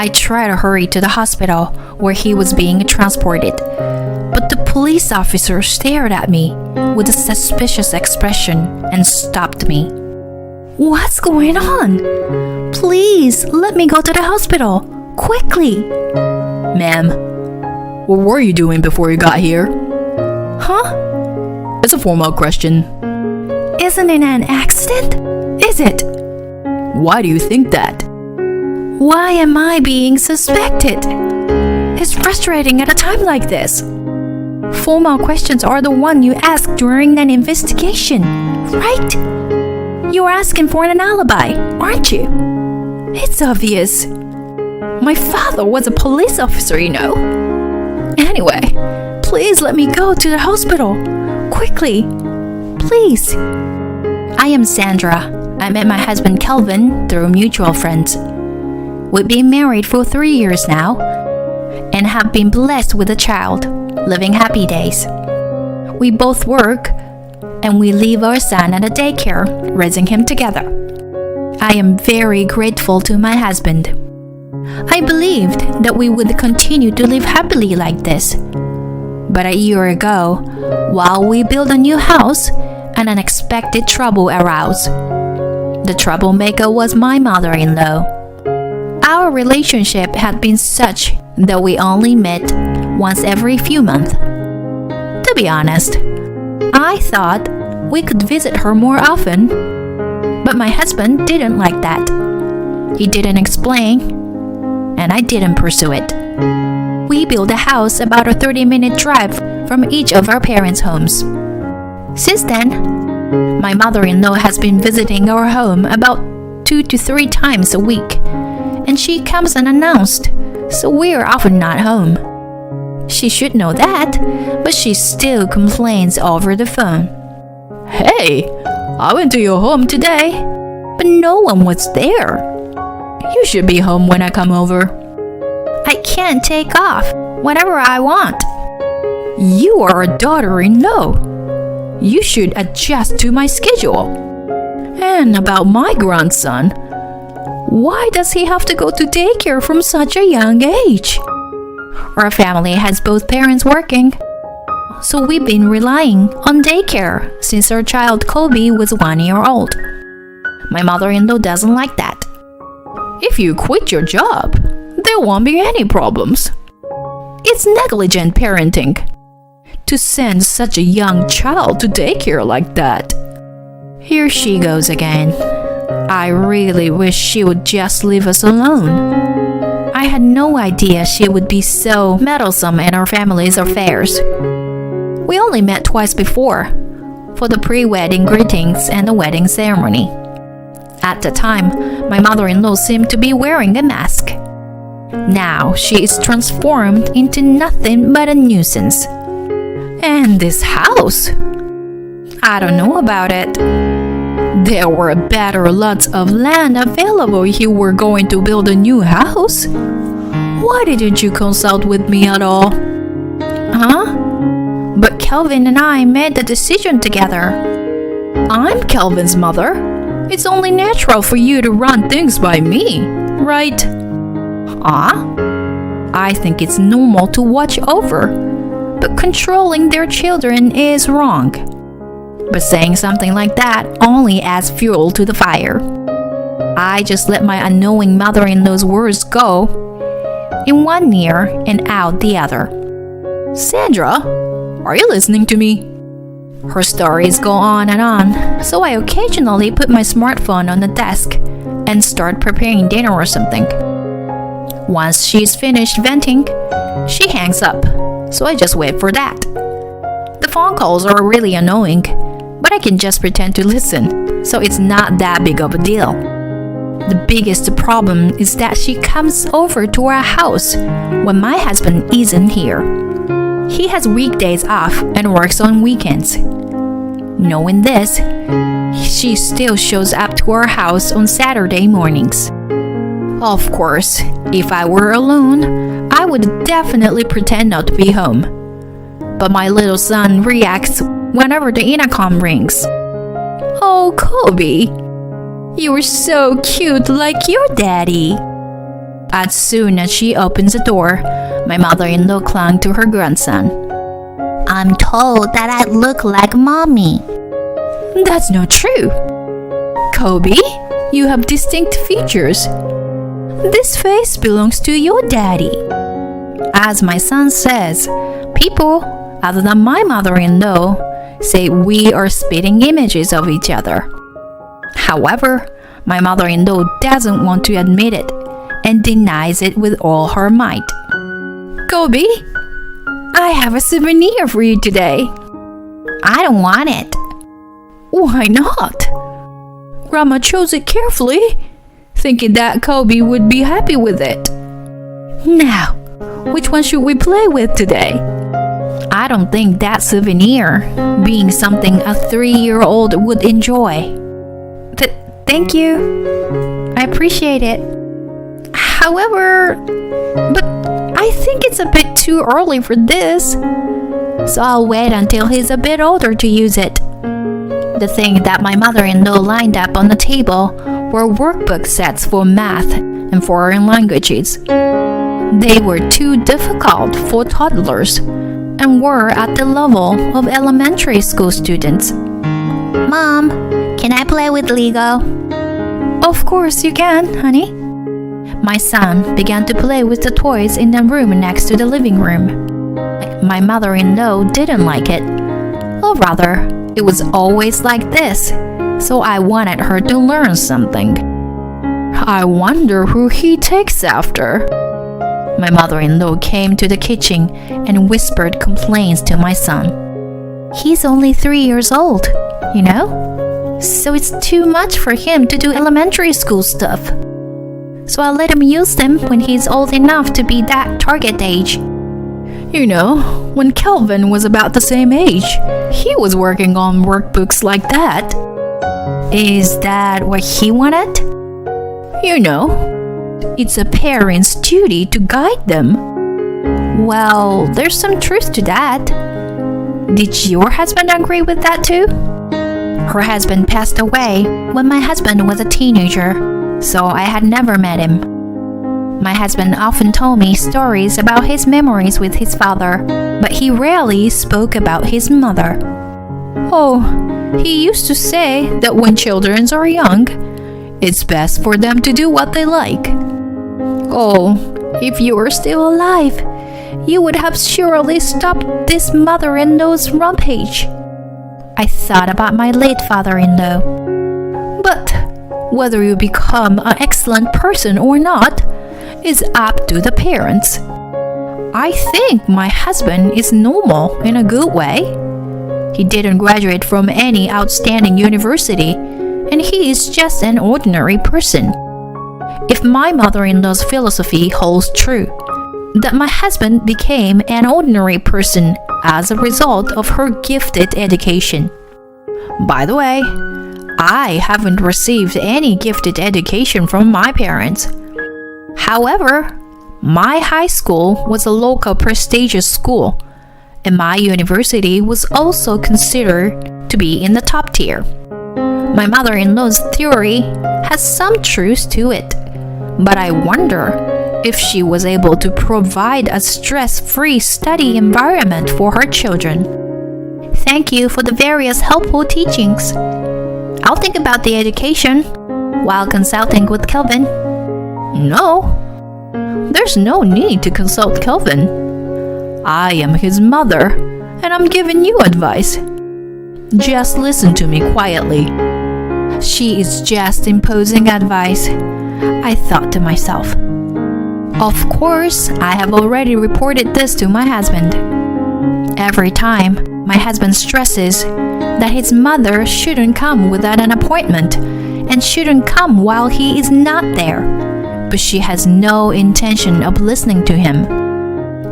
I tried to hurry to the hospital where he was being transported, but the police officer stared at me with a suspicious expression and stopped me. "What's going on? Please let me go to the hospital, quickly." Ma'am, what were you doing before you got here? Huh? It's a formal question. Isn't it an accident? Is it? Why do you think that? Why am I being suspected? It's frustrating at a time like this. Formal questions are the one you ask during an investigation, right? You're asking for an alibi, aren't you? It's obvious. My father was a police officer, you know. Anyway, please let me go to the hospital. Quickly. Please. I am Sandra. I met my husband Kelvin through mutual friends. We've been married for 3 years now and have been blessed with a child, living happy days. We both work and we leave our son at a daycare, raising him together. I am very grateful to my husband. I believed that we would continue to live happily like this. But a year ago, while we built a new house, an unexpected trouble arose. The troublemaker was my mother-in-law. Our relationship had been such that we only met once every few months. To be honest, I thought we could visit her more often, but my husband didn't like that. He didn't explain, and I didn't pursue it. We built a house about a 30-minute drive from each of our parents' homes. Since then, my mother-in-law has been visiting our home about 2 to 3 times a week, and she comes unannounced, so we're often not home. She should know that, but she still complains over the phone. Hey, I went to your home today, But no one was there. you should be home when I come over. I can't take off whenever I want. You are a daughter-in-law. You should adjust to my schedule. And about my grandson, why does he have to go to daycare from such a young age? Our family has both parents working, so we've been relying on daycare since our child Kobe was 1 year old. My mother-in-law doesn't like that. If you quit your job, there won't be any problems. It's negligent parenting to send such a young child to daycare like that. Here she goes again. I really wish she would just leave us alone. I had no idea she would be so meddlesome in our family's affairs. We only met twice before, for the pre-wedding greetings and the wedding ceremony. At the time, my mother-in-law seemed to be wearing a mask. Now she is transformed into nothing but a nuisance. And this house? I don't know about it. There were better lots of land available if you were going to build a new house. Why didn't you consult with me at all? Huh? But Kelvin and I made the decision together. I'm Kelvin's mother. It's only natural for you to run things by me, right? Huh? I think it's normal to watch over, but controlling their children is wrong. But saying something like that only adds fuel to the fire. I just let my unknowing mother-in-law's words go in one ear and out the other. Sandra, are you listening to me? Her stories go on, so I occasionally put my smartphone on the desk and start preparing dinner or something. Once she's finished venting, she hangs up, so I just wait for that. The phone calls are really annoying, but I can just pretend to listen, so it's not that big of a deal. The biggest problem is that she comes over to our house when my husband isn't here. He has weekdays off and works on weekends. Knowing this, she still shows up to our house on Saturday mornings. Of course, if I were alone, I would definitely pretend not to be home. But my little son reacts whenever the intercom rings. Oh, Kobe, you're so cute like your daddy. As soon as she opens the door, my mother-in-law clung to her grandson. I'm told that I look like mommy. That's not true. Kobe, you have distinct features. This face belongs to your daddy. As my son says, people other than my mother-in-law say we are spitting images of each other. However, my mother-in-law doesn't want to admit it and denies it with all her might. Kobe, I have a souvenir for you today. I don't want it. Why not? Grandma chose it carefully, thinking that Kobe would be happy with it. Now, which one should we play with today? I don't think that souvenir being something a 3-year-old would enjoy. Thank you. I appreciate it. However, but I think it's a bit too early for this, so I'll wait until he's a bit older to use it. The thing that my mother-in-law lined up on the table were workbook sets for math and foreign languages. They were too difficult for toddlers and were at the level of elementary school students. Mom, can I play with Lego? Of course you can, honey. My son began to play with the toys in the room next to the living room. My mother-in-law didn't like it. Or rather, it was always like this, so I wanted her to learn something. I wonder who he takes after. My mother-in-law came to the kitchen and whispered complaints to my son. He's only 3 years old, you know? So it's too much for him to do elementary school stuff. So I'll let him use them when he's old enough to be that target age. You know, when Kelvin was about the same age, he was working on workbooks like that. Is that what he wanted? You know, it's a parent's duty to guide them. Well, there's some truth to that. Did your husband agree with that too? Her husband passed away when my husband was a teenager, so I had never met him. My husband often told me stories about his memories with his father, but he rarely spoke about his mother. Oh, he used to say that when children are young, it's best for them to do what they like. Oh, if you were still alive, you would have surely stopped this mother-in-law's rampage. I thought about my late father-in-law. But whether you become an excellent person or not is up to the parents. I think my husband is normal in a good way. He didn't graduate from any outstanding university, and he is just an ordinary person. If my mother-in-law's philosophy holds true, that my husband became an ordinary person as a result of her gifted education. By the way, I haven't received any gifted education from my parents. However, my high school was a local prestigious school, and my university was also considered to be in the top tier. My mother-in-law's theory has some truth to it, but I wonder if she was able to provide a stress-free study environment for her children. Thank you for the various helpful teachings. I'll think about the education while consulting with Kelvin. No, there's no need to consult Kelvin. I am his mother, and I'm giving you advice. Just listen to me quietly. She is just imposing advice, I thought to myself. Of course, I have already reported this to my husband. Every time, my husband stresses that his mother shouldn't come without an appointment and shouldn't come while he is not there. But she has no intention of listening to him.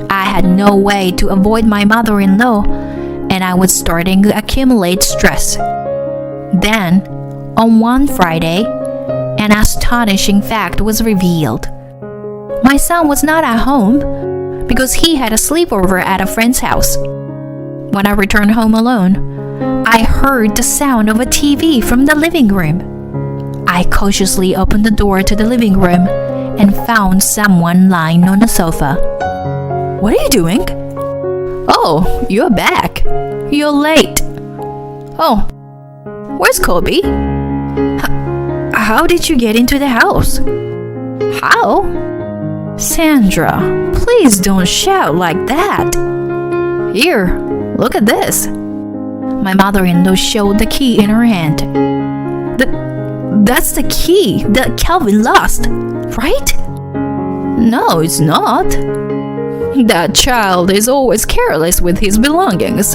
I had no way to avoid my mother-in-law, and I was starting to accumulate stress. Then, on one Friday, an astonishing fact was revealed. My son was not at home because he had a sleepover at a friend's house. When I returned home alone, I heard the sound of a TV from the living room. I cautiously opened the door to the living room and found someone lying on the sofa. What are you doing? Oh, you're back. You're late. Oh, where's Kobe? How did you get into the house? How? Sandra, please don't shout like that. Here, look at this. My mother-in-law showed the key in her hand. That's the key that Calvin lost, right? No, it's not. That child is always careless with his belongings.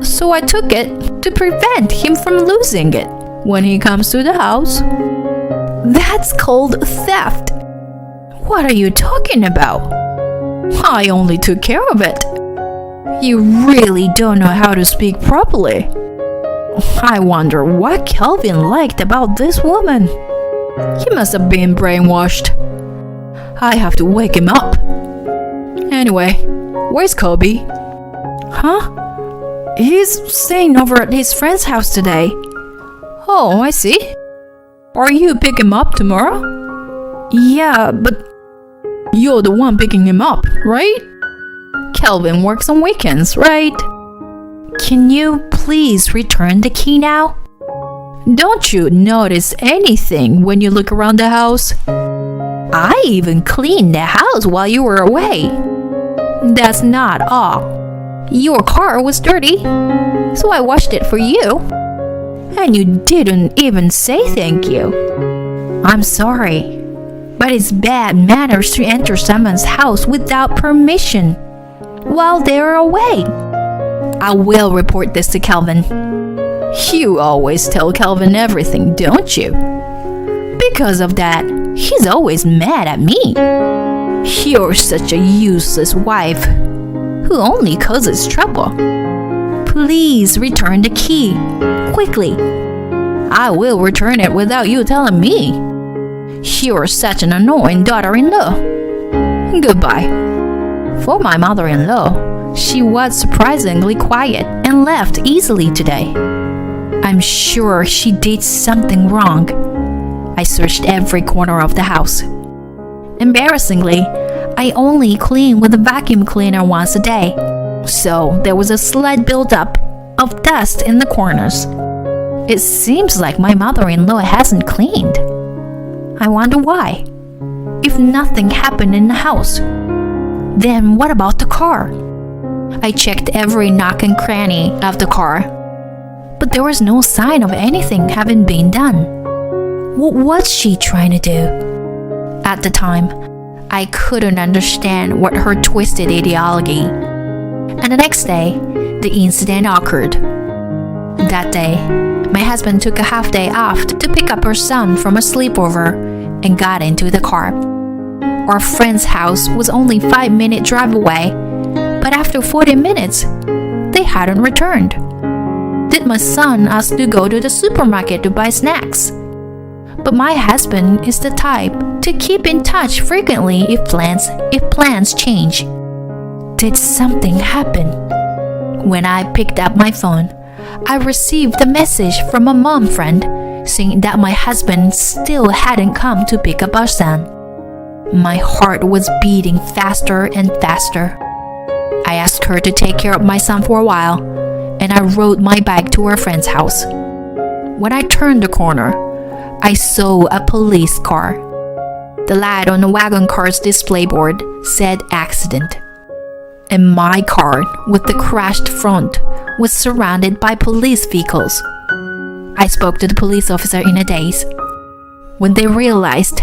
So I took it to prevent him from losing it when he comes to the house. That's called theft. What are you talking about? I only took care of it. You really don't know how to speak properly. I wonder what Calvin liked about this woman. He must have been brainwashed. I have to wake him up. Anyway, where's Kobe? Huh? He's staying over at his friend's house today. Oh, I see. Are you picking him up tomorrow? Yeah, but you're the one picking him up, right? Calvin works on weekends, right? Can you please return the key now? Don't you notice anything when you look around the house? I even cleaned the house while you were away. That's not all. Your car was dirty, so I washed it for you. And you didn't even say thank you. I'm sorry, but it's bad manners to enter someone's house without permission while they're away. I will report this to Calvin. You always tell Calvin everything, don't you? Because of that, he's always mad at me. You're such a useless wife who only causes trouble. Please return the key, quickly. I will return it without you telling me. You're such an annoying daughter-in-law. Goodbye. For my mother-in-law, she was surprisingly quiet and left easily today. I'm sure she did something wrong. I searched every corner of the house. Embarrassingly, I only clean with a vacuum cleaner once a day, so there was a slight buildup of dust in the corners. It seems like my mother-in-law hasn't cleaned. I wonder why. If nothing happened in the house, then what about the car? I checked every nook and cranny of the car, but there was no sign of anything having been done. What was she trying to do? At the time, I couldn't understand what her twisted ideology. And the next day, the incident occurred. That day, my husband took a half day off to pick up our son from a sleepover and got into the car. Our friend's house was only 5-minute drive away, but after 40 minutes, they hadn't returned. Did my son ask to go to the supermarket to buy snacks? But my husband is the type to keep in touch frequently if plans change. Did something happen? When I picked up my phone, I received a message from a mom friend saying that my husband still hadn't come to pick up our son. My heart was beating faster and faster. I asked her to take care of my son for a while, and I rode my bike to our friend's house. When I turned the corner, I saw a police car. The light on the wagon car's display board said accident. And my car, with the crashed front, was surrounded by police vehicles. I spoke to the police officer in a daze. When they realized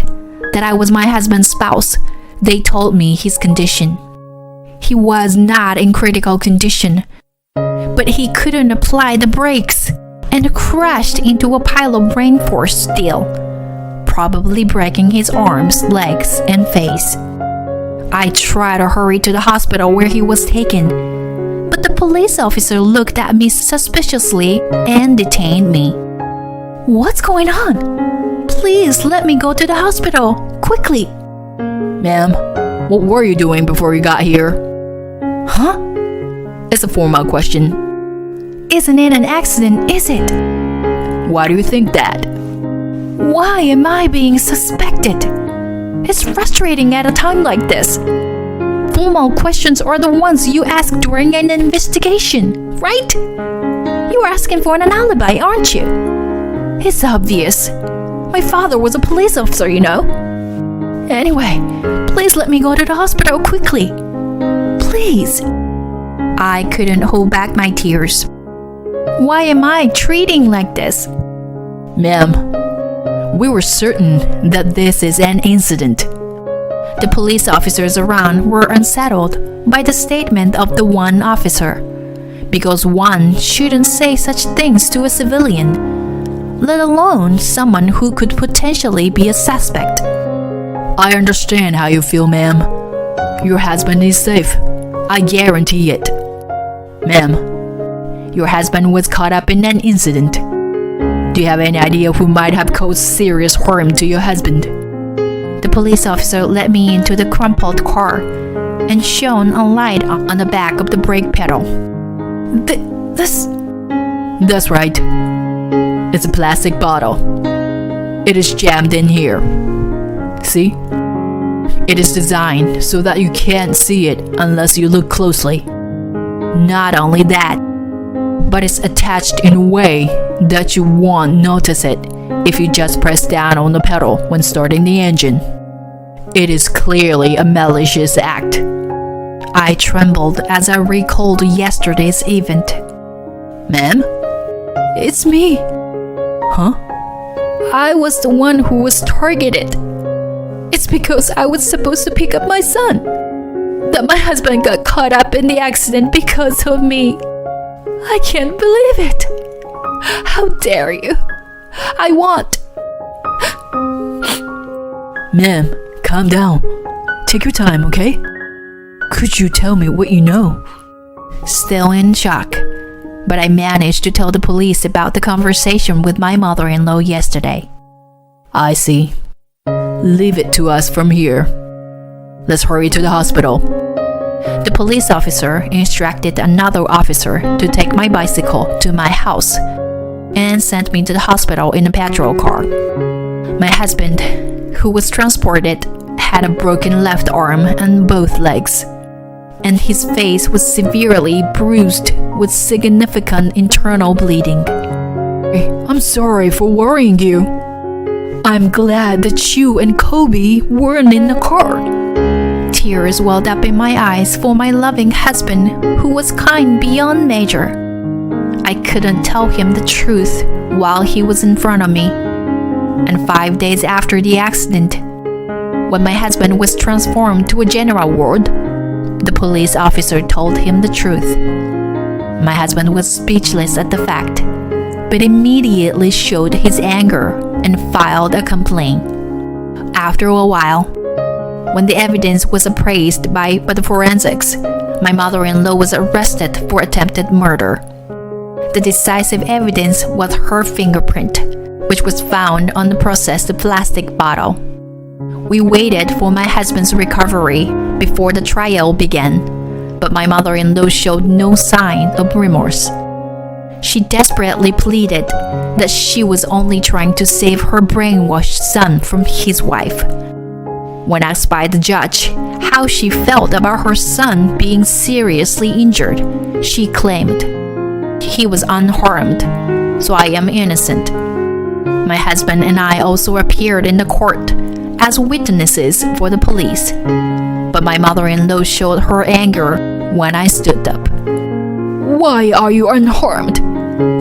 that I was my husband's spouse, they told me his condition. He was not in critical condition, but he couldn't apply the brakes and crashed into a pile of reinforced steel, probably breaking his arms, legs, and face. I tried to hurry to the hospital where he was taken, but the police officer looked at me suspiciously and detained me. What's going on? Please let me go to the hospital, quickly. Ma'am, what were you doing before you got here? Huh? It's a formal question. Isn't it an accident, is it? Why do you think that? Why am I being suspected? It's frustrating at a time like this. Formal questions are the ones you ask during an investigation, right? You're asking for an alibi, aren't you? It's obvious. My father was a police officer, you know. Anyway, please let me go to the hospital quickly. Please. I couldn't hold back my tears. Why am I treating like this? Ma'am, we were certain that this is an incident. The police officers around were unsettled by the statement of the one officer, because one shouldn't say such things to a civilian, let alone someone who could potentially be a suspect. I understand how you feel, ma'am. Your husband is safe. I guarantee it. Ma'am, your husband was caught up in an incident. Do you have any idea who might have caused serious harm to your husband? The police officer led me into the crumpled car and shone a light on the back of the brake pedal. This... That's right. It's a plastic bottle. It is jammed in here. See? It is designed so that you can't see it unless you look closely. Not only that, but it's attached in a way that you won't notice it if you just press down on the pedal when starting the engine. It is clearly a malicious act. I trembled as I recalled yesterday's event. Ma'am? It's me. Huh? I was the one who was targeted. It's because I was supposed to pick up my son that my husband got caught up in the accident because of me. I can't believe it. How dare you? I won't. Ma'am, calm down. Take your time, okay? Could you tell me what you know? Still in shock, but I managed to tell the police about the conversation with my mother-in-law yesterday. I see. Leave it to us from here. Let's hurry to the hospital. The police officer instructed another officer to take my bicycle to my house and sent me to the hospital in a patrol car. My husband, who was transported, had a broken left arm and both legs, and his face was severely bruised with significant internal bleeding. I'm sorry for worrying you. I'm glad that you and Kobe weren't in the car. Tears welled up in my eyes for my loving husband, who was kind beyond measure. I couldn't tell him the truth while he was in front of me. And 5 days after the accident, when my husband was transformed to a general ward, the police officer told him the truth. My husband was speechless at the fact, but immediately showed his anger and filed a complaint. After a while, when the evidence was appraised by the forensics, my mother-in-law was arrested for attempted murder. The decisive evidence was her fingerprint, which was found on the processed plastic bottle. We waited for my husband's recovery before the trial began, but my mother-in-law showed no sign of remorse. She desperately pleaded that she was only trying to save her brainwashed son from his wife. When asked by the judge how she felt about her son being seriously injured, she claimed, "He was unharmed, so I am innocent." My husband and I also appeared in the court as witnesses for the police, but my mother-in-law showed her anger when I stood up. "Why are you unharmed?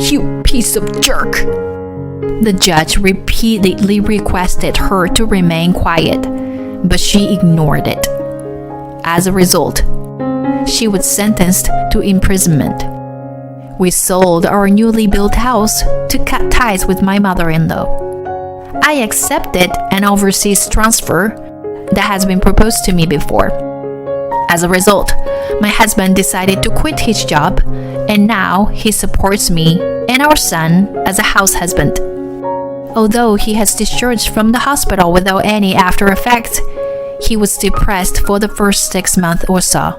You piece of jerk!" The judge repeatedly requested her to remain quiet, but she ignored it. As a result, she was sentenced to imprisonment. We sold our newly built house to cut ties with my mother-in-law. I accepted an overseas transfer that has been proposed to me before. As a result, my husband decided to quit his job, and now he supports me and our son as a house husband. Although he has discharged from the hospital without any after effects, he was depressed for the first 6 months or so.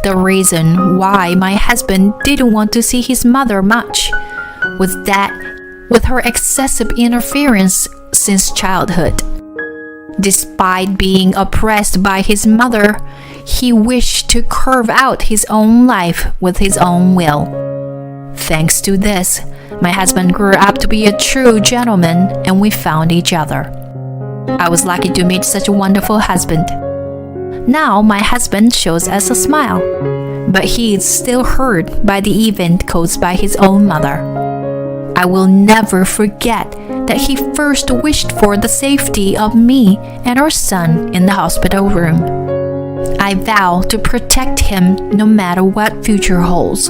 The reason why my husband didn't want to see his mother much was that with her excessive interference since childhood. Despite being oppressed by his mother, he wished to carve out his own life with his own will. Thanks to this, my husband grew up to be a true gentleman and we found each other. I was lucky to meet such a wonderful husband. Now my husband shows us a smile, but he is still hurt by the event caused by his own mother. I will never forget that he first wished for the safety of me and our son in the hospital room. I vow to protect him no matter what future holds.